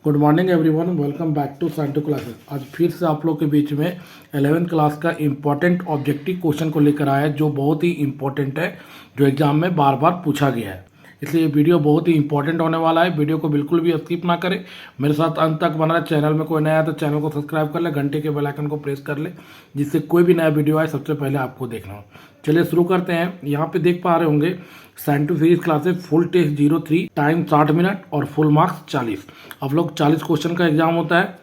Good morning everyone, welcome back to Scientu classes. आज फिर से आप लोग के बीच में 11th क्लास का इम्पॉर्टेंट ऑब्जेक्टिव क्वेश्चन को लेकर आया है, जो बहुत ही इम्पॉर्टेंट है, जो एग्जाम में बार बार पूछा गया है। इसलिए वीडियो बहुत ही इंपॉर्टेंट होने वाला है। वीडियो को बिल्कुल भी स्किप ना करें, मेरे साथ अंत तक बना रहे। चैनल में कोई नया है तो चैनल को सब्सक्राइब कर ले, घंटे के बेल आइकन को प्रेस कर ले, जिससे कोई भी नया वीडियो आए सबसे पहले आपको देखना हो। चलिए शुरू करते हैं। यहाँ पे देख पा रहे होंगे Scientu series classes full test 03, time 60 minute और फुल मार्क्स 40। अब लोग 40 क्वेश्चन का एग्जाम होता है।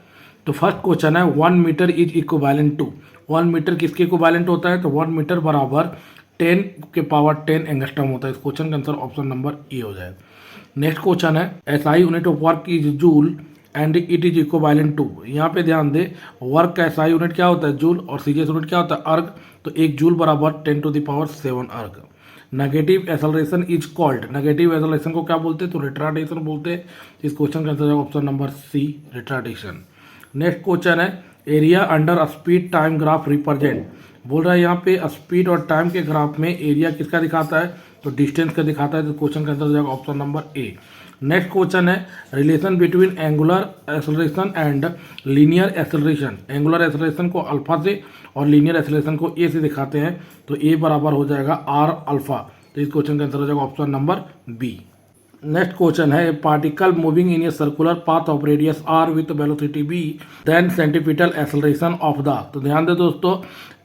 तो फर्स्ट क्वेश्चन है 1 metre is equivalent to. 1 metre किसके इक्विवेलेंट होता है? तो 1 मीटर बराबर 10 के पावर 10 एंगस्ट्रम होता है। इस क्वेश्चन का आंसर ऑप्शन नंबर ए हो जाएगा। नेक्स्ट क्वेश्चन है SI unit of work is joule and it is equivalent to. यहाँ पे ध्यान दे, वर्क का एसआई यूनिट क्या होता है? जूल। और सीजीएस यूनिट क्या होता है? अर्ग। तो 1 जूल बराबर 10 टू द पावर 7 अर्ग। Negative acceleration is called. Negative acceleration को क्या बोलते हैं? तो रिटार्डेशन बोलते हैं। इस क्वेश्चन का आंसर है option number C, retardation. Next question है area under speed time graph represent. बोल रहा है यहाँ पे स्पीड और टाइम के ग्राफ में एरिया किसका दिखाता है? तो डिस्टेंस का दिखाता है। तो क्वेश्चन का आंसर हो जाएगा option number A. Next question है relation between angular acceleration and linear acceleration. Angular acceleration को अल्फा से और लीनियर एक्सेलरेशन को ए से दिखाते हैं। तो ए बराबर हो जाएगा आर अल्फा। तो इस क्वेश्चन का आंसर हो जाएगा option number B. Next question है particle moving in a circular path of radius R with velocity B then centripetal acceleration of the. तो ध्यान दे दोस्तों,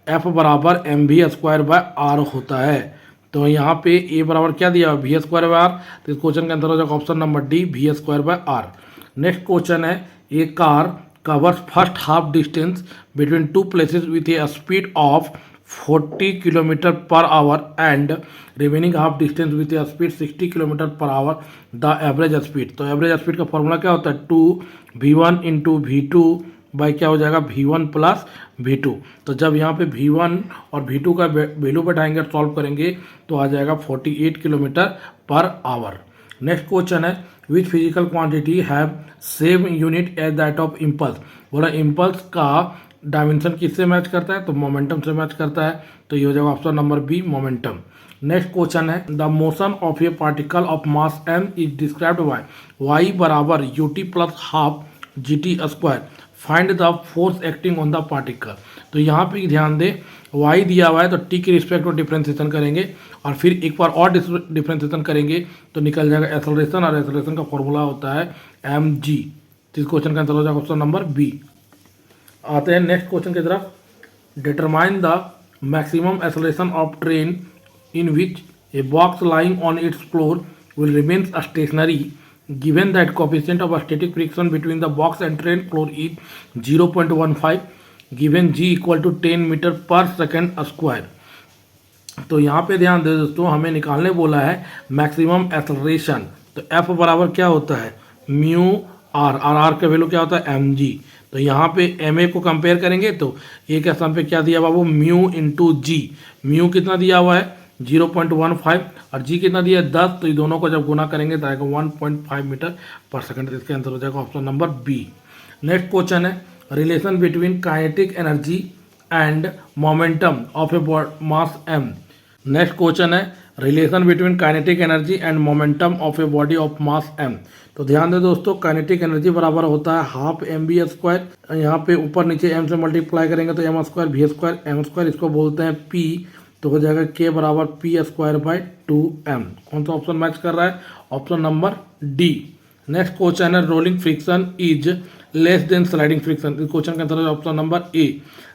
एफ बराबर M V square by R होता है। तो यहाँ पे ए बराबर क्या दिया? V square by R. तो इस क्वेश्चन का आंसर हो जाएगा option number D, V square by R. Next question है a car covers first half distance between two places with A speed of 40 kilometre per hour and remaining half distance with A speed 60 kilometre per hour the average speed. तो average speed का formula क्या होता है? 2v1 into V2 by क्या हो जाएगा? V1 plus V2। तो जब यहाँ पे V1 और V2 का वैल्यू बैठाएंगे और सॉल्व करेंगे तो आ जाएगा 48 kilometre per hour. Next question है which physical quantity have same unit as that of impulse. बोला इम्पल्स का डायमेंशन किससे मैच करता है? तो मोमेंटम से मैच करता है। तो ये हो जाएगा option number B, momentum. Next question है the motion of a particle of mass m is described by y बराबर ut plus half gt square. Find the force acting on the particle. तो यहाँ पे ध्यान दे, y दिया हुआ है तो t के रिस्पेक्ट में डिफ्रेंसिएशन करेंगे और फिर एक बार और डिफ्रेंसिएशन करेंगे तो निकल जाएगा एक्सेलरेशन, और एक्सेलरेशन का फॉर्मूला होता है mg। तो इस क्वेश्चन का आंसर हो जाएगा ऑप्शन नंबर बी। आते हैं नेक्स्ट क्वेश्चन की तरफ। Determine the maximum acceleration of train in which a box lying on its floor will remain stationary given that coefficient of static friction between the box and train floor is 0.15 given g equal to 10 metre पर second square. तो यहाँ पे ध्यान दे दोस्तों, हमें निकालने बोला है मैक्सिमम एक्सेलरेशन। तो f बराबर क्या होता है? म्यू आर, और आर का वैल्यू क्या होता है? M G. तो यहाँ पे एम ए को कंपेयर करेंगे तो ए के स्थान पे क्या दिया बाबू? म्यू इंटू जी। म्यू कितना दिया हुआ है? 0.15 और जी कितना दिया है? 10। तो ये दोनों को जब गुना करेंगे तो आएगा 1.5 मीटर पर सेकंड। तो इसके आंसर हो जाएगा option number B. Next question है relation between kinetic energy and momentum of a mass m। Next question है relation between kinetic energy and momentum of a body of mass m। तो ध्यान दे दोस्तों, काइनेटिक एनर्जी बराबर होता है half M B square. यहाँ पे ऊपर नीचे m से मल्टीप्लाई करेंगे तो m square v square, m square इसको बोलते हैं p। तो हो जाएगा k बराबर पी स्क्वायर बाई 2m। कौन सा ऑप्शन मैच कर रहा है? Option number D. Next question है rolling friction is less than sliding friction. इस क्वेश्चन का आंसर है option number A.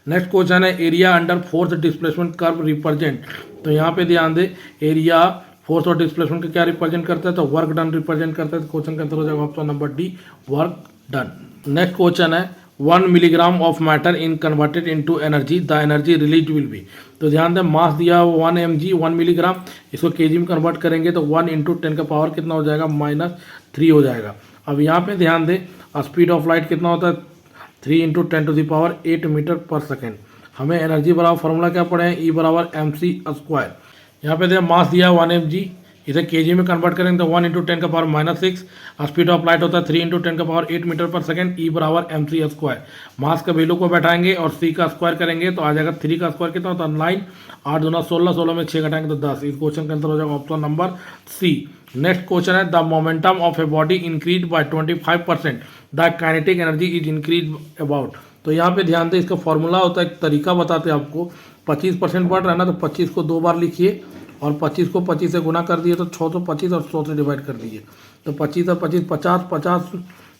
Next question है area under force displacement curve represent. तो यहाँ पे ध्यान दे, एरिया फोर्स और डिस्प्लेसमेंट का क्या रिप्रेजेंट करता है? तो वर्क डन रिप्रेजेंट करता है। तो क्वेश्चन का आंसर हो जाएगा option number D, work done. Next question है 1 milligram of matter in converted into energy the energy release will be. तो ध्यान दें, मास दिया 1 mg 1 मिलीग्राम, इसको केजी में कन्वर्ट करेंगे तो 1 इंटू 10 का पावर कितना हो जाएगा? -3 हो जाएगा। अब यहाँ पे ध्यान दें, स्पीड ऑफ लाइट कितना होता है? 3 into 10 to the power 8 metre पर सेकेंड। हमें एनर्जी बराबर फॉर्मूला क्या पढ़े हैं? ई बराबर एम सी स्क्वायर। यहाँ पे देखिए मास दिया 1 mg, इसे केजी में कन्वर्ट करेंगे तो 1 इंटू 10 का पावर -6। स्पीड ऑफ लाइट होता है 3 इंटू 10 का पावर 8 मीटर पर सेकंड। ई बराबर एम सी स्क्वायर। मास का वैल्यू को बैठाएंगे और सी का स्क्वायर करेंगे तो आ जाएगा 3 का स्क्वायर कितना होता है? 9। 8 दूना 16, 16 में 6 घटाएंगे तो 10। इस क्वेश्चन का आंसर हो जाएगा option number C, next question है the momentum of a body increase by 25%, the kinetic energy is increase about. तो यहाँ पे ध्यान दें, इसका फॉर्मूला होता है, एक तरीका बताते हैं आपको। 25% बढ़ रहा है ना, तो 25 को 2 बार लिखिए और 25 को 25 से गुना कर दिए तो 625 और 100 से डिवाइड कर दीजिए। तो 25 और 25 50, 50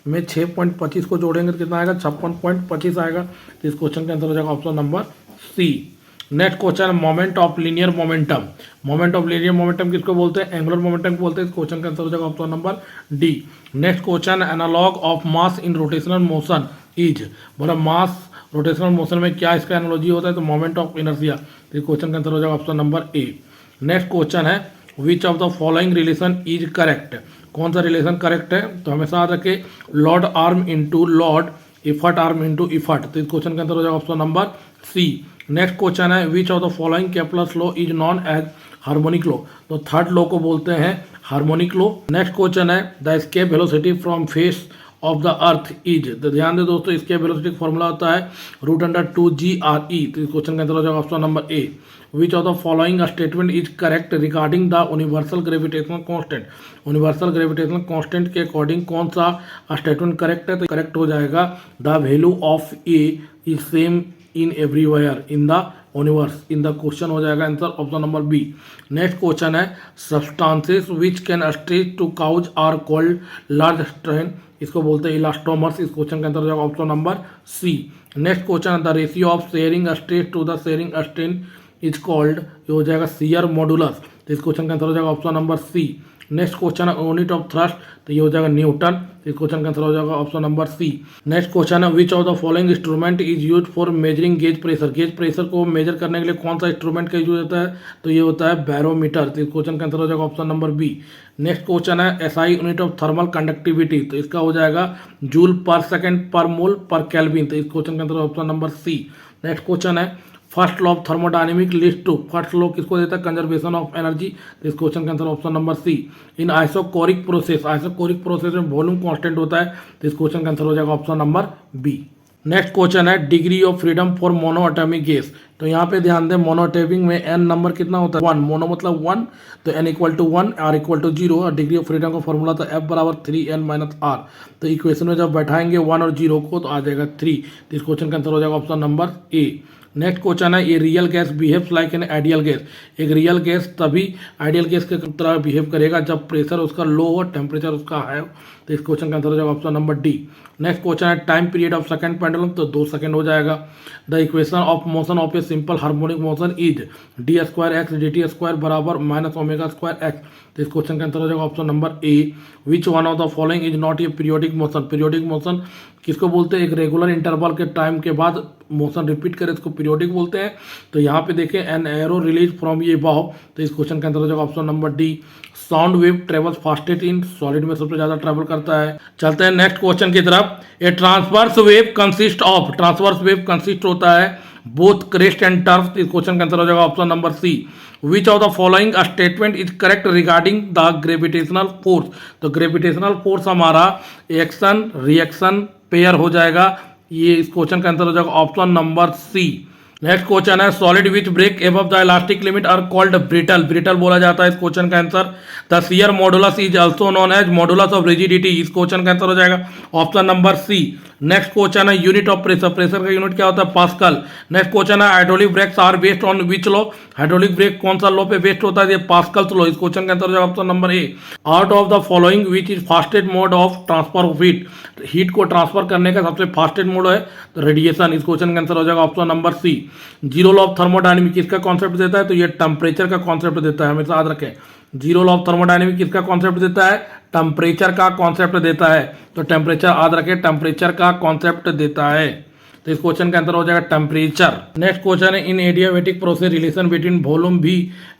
में 6.25 को जोड़ेंगे तो कितना आएगा, 56.25 आएगा। तो इस क्वेश्चन का आंसर हो जाएगा option number C. Next question है moment of linear momentum. Moment of linear momentum किसको बोलते हैं, एंगुलर मोमेंटम को बोलते हैं। इस क्वेश्चन का आंसर हो जाएगा option number D. Next question analogue of mass in rotational motion is, बोला मास रोटेशनल मोशन में क्या इसका एनालॉजी होता है, तो मोमेंट ऑफ इनर्शिया। तो इस क्वेश्चन का आंसर हो जाएगा option number A. Next question है which of the following relation is correct, कौन सा रिलेशन करेक्ट है, तो हमेशा याद रखें load arm into load, effort arm into effort. तो इस क्वेश्चन का आंसर हो जाएगा option number C. Next question है which of the following Kepler's law is known as harmonic law, तो थर्ड लॉ को बोलते हैं हार्मोनिक लॉ। नेक्स्ट क्वेश्चन है the escape velocity from face of the earth is, तो ध्यान दे दोस्तों, इसके वेलोसिटी फॉर्मूला होता है √2GRE। तो इस क्वेश्चन का आंसर हो जाएगा option number A. Which of the following statement is correct regarding the universal gravitational constant, universal gravitational constant के अकॉर्डिंग कौन सा स्टेटमेंट करेक्ट है, तो करेक्ट हो जाएगा the value of a is same in everywhere in the universe. In the question हो जाएगा answer option number B. Next question है substances which can stretch to cause are called large strain, इसको बोलते हैं elastomers. इस question का answer हो जाएगा option number C. Next question है the ratio of shearing stress to the shearing strain is called, ये हो जाएगा शियर मॉडुलस। तो इस क्वेश्चन का आंसर हो जाएगा option number C. Next question है यूनिट ऑफ थ्रस्ट, तो ये हो जाएगा न्यूटन। इस क्वेश्चन का आंसर हो जाएगा option number C. Next question है which of the following instrument is use for measuring gauge pressure, gauge pressure को मेजर करने के लिए कौन सा इंस्ट्रूमेंट का यूज होता है, तो ये होता है बैरोमीटर। तो इस क्वेश्चन का आंसर हो जाएगा option number B. Next question है SI unit of thermal conductivity, तो इसका हो जाएगा जूल पर सेकेंड पर मोल पर केल्विन। तो इस क्वेश्चन का answer option number C. Next question है first law of thermodynamic list to, first law किसको देता है, कंजर्वेशन ऑफ एनर्जी। तो इस क्वेश्चन का answer option number C. In isochoric process, isochoric process में वॉल्यूम कांस्टेंट होता है। तो इस क्वेश्चन का आंसर हो जाएगा option number B. Next question है degree of freedom for monoatomic gas, तो यहाँ पे ध्यान दें मोनो एटॉमिक में एन नंबर कितना होता है 1, मोनो मतलब 1, तो n equal to 1 r equal to 0 और डिग्री ऑफ फ्रीडम का फॉर्मूला था F बराबर 3n-r। तो इक्वेशन में जब बैठाएंगे 1 और 0 को तो आ जाएगा 3। तो इस क्वेश्चन का आंसर हो जाएगा option number A. Next question है ये real gas behaves like an ideal gas, एक रियल गैस तभी आइडियल गैस के तरह बिहेव करेगा जब प्रेशर उसका लो हो, टेम्परेचर उसका हाई हो। तो इस क्वेश्चन का आंसर हो जाएगा option number D. Next question है time period of second pendulum, तो 2 सेकंड हो जाएगा। The equation of motion of a simple harmonic motion is d² dt² बराबर -ω²x। तो इस क्वेश्चन का आंसर हो जाएगा option number A. Which one of the following is not a periodic motion, periodic motion किसको बोलते हैं, एक रेगुलर इंटरवल के टाइम के बाद मोशन रिपीट करे इसको पीरियोडिक बोलते हैं। तो यहाँ पे देखें एन एरो रिलीज फ्रॉम ये बॉब। तो इस क्वेश्चन का आंसर हो जाएगा option number D. Sound wave travels fastest in solid में सबसे ज्यादा ट्रेवल करता है। चलते हैं नेक्स्ट क्वेश्चन की तरफ। A transverse wave consist of, transverse wave consist होता है बोथ क्रेस्ट एंड टर्फ। इस क्वेश्चन का आंसर हो जाएगा option number C. Which of the following statement is correct regarding the gravitational force, तो ग्रेविटेशनल फोर्स हमारा एक्शन रिएक्शन पेयर हो जाएगा। ये इस क्वेश्चन का आंसर हो जाएगा option number C. Next question है solid which break above the elastic limit are called brittle, brittle बोला जाता है। इस क्वेश्चन का answer the shear modulus is also known as modulus of rigidity. इस क्वेश्चन का आंसर हो जाएगा option number C. Next question है यूनिट ऑफ प्रेशर, प्रेशर का यूनिट क्या होता है पास्कल। नेक्स्ट क्वेश्चन है hydraulic brakes are based on which law, hydraulic brake कौन सा लॉ पे बेस्ड होता है, ये पास्कल लॉ। इस क्वेश्चन का आंसर हो जाएगा option number A. Out of the following which is fastest mode of transfer of heat, heat को ट्रांसफर करने का सबसे फास्टेस्ट मोड है तो रेडिएशन। इस क्वेश्चन का आंसर हो जाएगा option number C. Zero law of thermodynamic किसका कॉन्सेप्ट देता है, तो ये टेम्परेचर का कॉन्सेप्ट देता है, हमेशा याद रखें। जीरो लॉ ऑफ थर्मोडायनेमिक किसका कॉन्सेप्ट देता है, टेम्परेचर का कॉन्सेप्ट देता है। तो टेम्परेचर याद रखें, टेम्परेचर का कॉन्सेप्ट देता है। तो इस क्वेश्चन का आंसर हो जाएगा टेम्परेचर। नेक्स्ट क्वेश्चन है in adiabatic process relation between volume V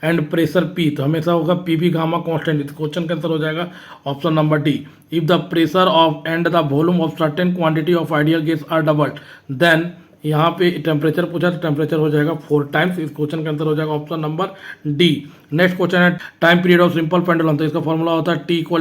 and pressure P, तो हमेशा होगा PV गामा कांस्टेंट। इस क्वेश्चन का आंसर हो जाएगा option number D. If the pressure of and the volume of certain quantity of ideal gas are doubled then, यहाँ पे temperature पूछा तो टेम्परेचर हो जाएगा 4 टाइम्स। इस क्वेश्चन का आंसर हो जाएगा option number D. Next question है time period of simple pendulum, तो इसका फॉर्मूला होता है T =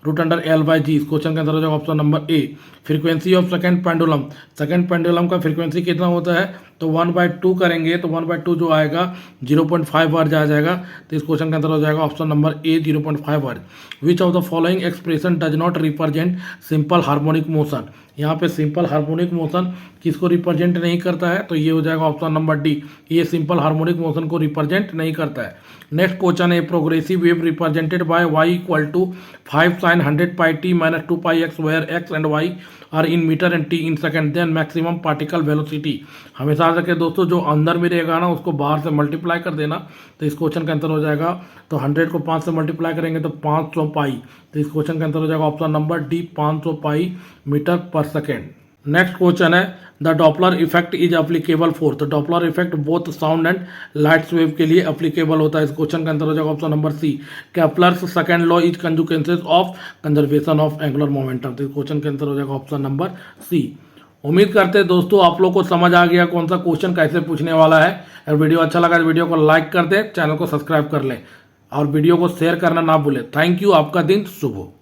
2π√L/g। इस क्वेश्चन का आंसर हो जाएगा option number A. Frequency of second pendulum, second pendulum का फ्रीक्वेंसी कितना होता है तो 1/2 करेंगे तो 1/2 जो आएगा 0.5 वर्ज आ जाएगा। तो इस क्वेश्चन के अंदर हो जाएगा ऑप्शन नंबर ए 0.5 वर्ज। Which of the following expression does not represent simple harmonic motion. यहाँ पे सिंपल हार्मोनिक मोशन किसको रिप्रेजेंट नहीं करता है, तो ये हो जाएगा ऑप्शन नंबर डी, ये सिंपल हार्मोनिक मोशन को रिप्रेजेंट नहीं करता है। नेक्स्ट क्वेश्चन है progressive wave represented by y equal to 5 sin 100 pi t minus 2 pi x where x and y are in metre and t in second then maximum particle velocity. हमेशा रखे दोस्तों, जो अंदर में रहेगा ना उसको बाहर से मल्टीप्लाई कर देना। तो इस क्वेश्चन का आंसर हो जाएगा, तो 100 को 5 से मल्टीप्लाई करेंगे तो 500 पाई। तो इस क्वेश्चन का आंसर हो जाएगा option number D 500 pi metre पर सेकेंड। नेक्स्ट क्वेश्चन है the Doppler effect is applicable for. तो Doppler effect both sound and lights wave के लिए अप्लीकेबल होता है। इस क्वेश्चन का आंसर हो जाएगा option number C Kepler's second law is consequences of conservation of angular momentum. तो इस क्वेश्चन का आंसर हो जाएगा ऑप्शन नंबर सी। उम्मीद करते हैं दोस्तों आप लोग को समझ आ गया कौन सा क्वेश्चन कैसे पूछने वाला है। अगर वीडियो अच्छा लगा तो वीडियो को लाइक कर दें, चैनल को सब्सक्राइब कर लें और वीडियो को शेयर करना ना भूलें। थैंक यू, आपका दिन शुभ हो।